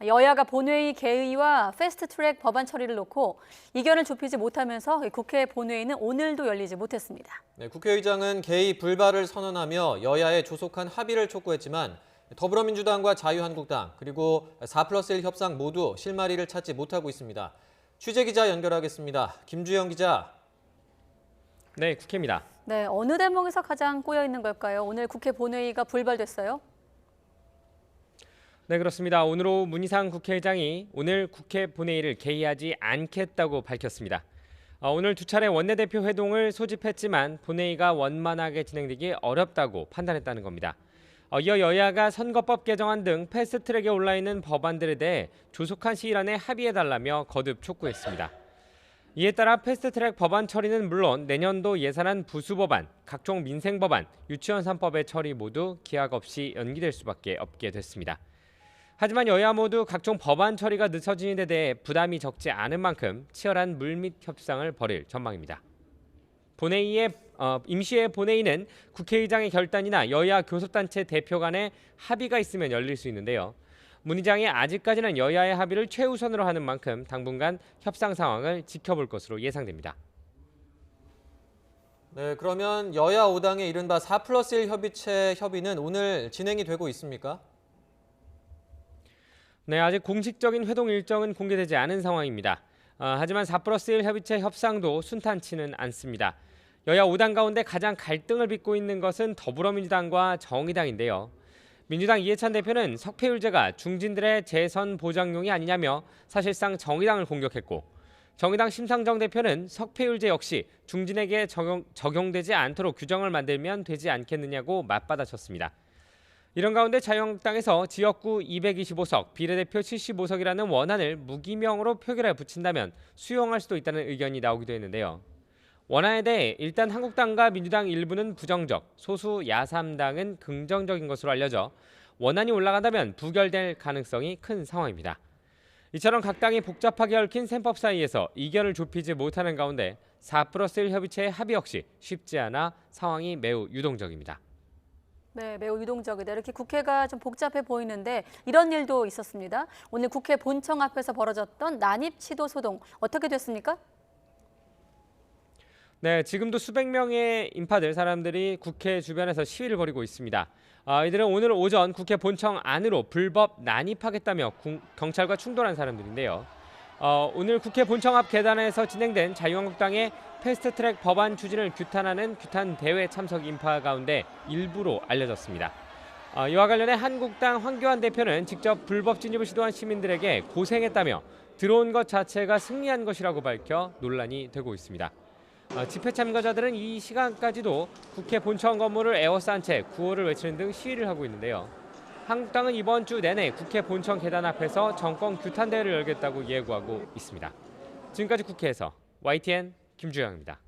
여야가 본회의 개의와 패스트트랙 법안 처리를 놓고 이견을 좁히지 못하면서 국회 본회의는 오늘도 열리지 못했습니다. 네, 국회의장은 개의 불발을 선언하며 여야의 조속한 합의를 촉구했지만 더불어민주당과 자유한국당 그리고 4+1 협상 모두 실마리를 찾지 못하고 있습니다. 취재기자 연결하겠습니다. 김주영 기자. 네, 국회입니다. 네, 어느 대목에서 가장 꼬여 있는 걸까요? 오늘 국회 본회의가 불발됐어요? 네, 그렇습니다. 오늘 오후 문희상 국회의장이 오늘 국회 본회의를 개의하지 않겠다고 밝혔습니다. 오늘 두 차례 원내대표 회동을 소집했지만 본회의가 원만하게 진행되기 어렵다고 판단했다는 겁니다. 이어 여야가 선거법 개정안 등 패스트트랙에 올라있는 법안들에 대해 조속한 시일 안에 합의해달라며 거듭 촉구했습니다. 이에 따라 패스트트랙 법안 처리는 물론 내년도 예산안 부수법안, 각종 민생법안, 유치원 3법의 처리 모두 기약 없이 연기될 수밖에 없게 됐습니다. 하지만 여야 모두 각종 법안 처리가 늦어지는 데 대해 부담이 적지 않은 만큼 치열한 물밑 협상을 벌일 전망입니다. 임시회 본회의는 국회의장의 결단이나 여야 교섭단체 대표 간의 합의가 있으면 열릴 수 있는데요. 문 의장이 아직까지는 여야의 합의를 최우선으로 하는 만큼 당분간 협상 상황을 지켜볼 것으로 예상됩니다. 네, 그러면 여야 5당의 이른바 4+1 협의체 협의는 오늘 진행이 되고 있습니까? 네, 아직 공식적인 회동 일정은 공개되지 않은 상황입니다. 하지만 4+1 협의체 협상도 순탄치는 않습니다. 여야 5당 가운데 가장 갈등을 빚고 있는 것은 더불어민주당과 정의당인데요. 민주당 이해찬 대표는 석패율제가 중진들의 재선 보장용이 아니냐며 사실상 정의당을 공격했고, 정의당 심상정 대표는 석패율제 역시 중진에게 적용되지 않도록 규정을 만들면 되지 않겠느냐고 맞받아쳤습니다. 이런 가운데 자유한국당에서 지역구 225석, 비례대표 75석이라는 원안을 무기명으로 표결에 붙인다면 수용할 수도 있다는 의견이 나오기도 했는데요. 원안에 대해 일단 한국당과 민주당 일부는 부정적, 소수 야3당은 긍정적인 것으로 알려져 원안이 올라간다면 부결될 가능성이 큰 상황입니다. 이처럼 각 당이 복잡하게 얽힌 셈법 사이에서 이견을 좁히지 못하는 가운데 4+1 협의체의 합의 역시 쉽지 않아 상황이 매우 유동적입니다. 네, 매우 유동적이다. 이렇게 국회가 좀 복잡해 보이는데 이런 일도 있었습니다. 오늘 국회 본청 앞에서 벌어졌던 난입 치도 소동 어떻게 됐습니까? 네, 지금도 수백 명의 사람들이 국회 주변에서 시위를 벌이고 있습니다. 이들은 오늘 오전 국회 본청 안으로 불법 난입하겠다며 경찰과 충돌한 사람들인데요. 오늘 국회 본청 앞 계단에서 진행된 자유한국당의 패스트트랙 법안 추진을 규탄하는 규탄 대회 참석 인파 가운데 일부로 알려졌습니다. 이와 관련해 한국당 황교안 대표는 직접 불법 진입을 시도한 시민들에게 고생했다며 들어온 것 자체가 승리한 것이라고 밝혀 논란이 되고 있습니다. 집회 참가자들은 이 시간까지도 국회 본청 건물을 에워싼 채 구호를 외치는 등 시위를 하고 있는데요. 한국당은 이번 주 내내 국회 본청 계단 앞에서 정권 규탄 대회를 열겠다고 예고하고 있습니다. 지금까지 국회에서 YTN 김주영입니다.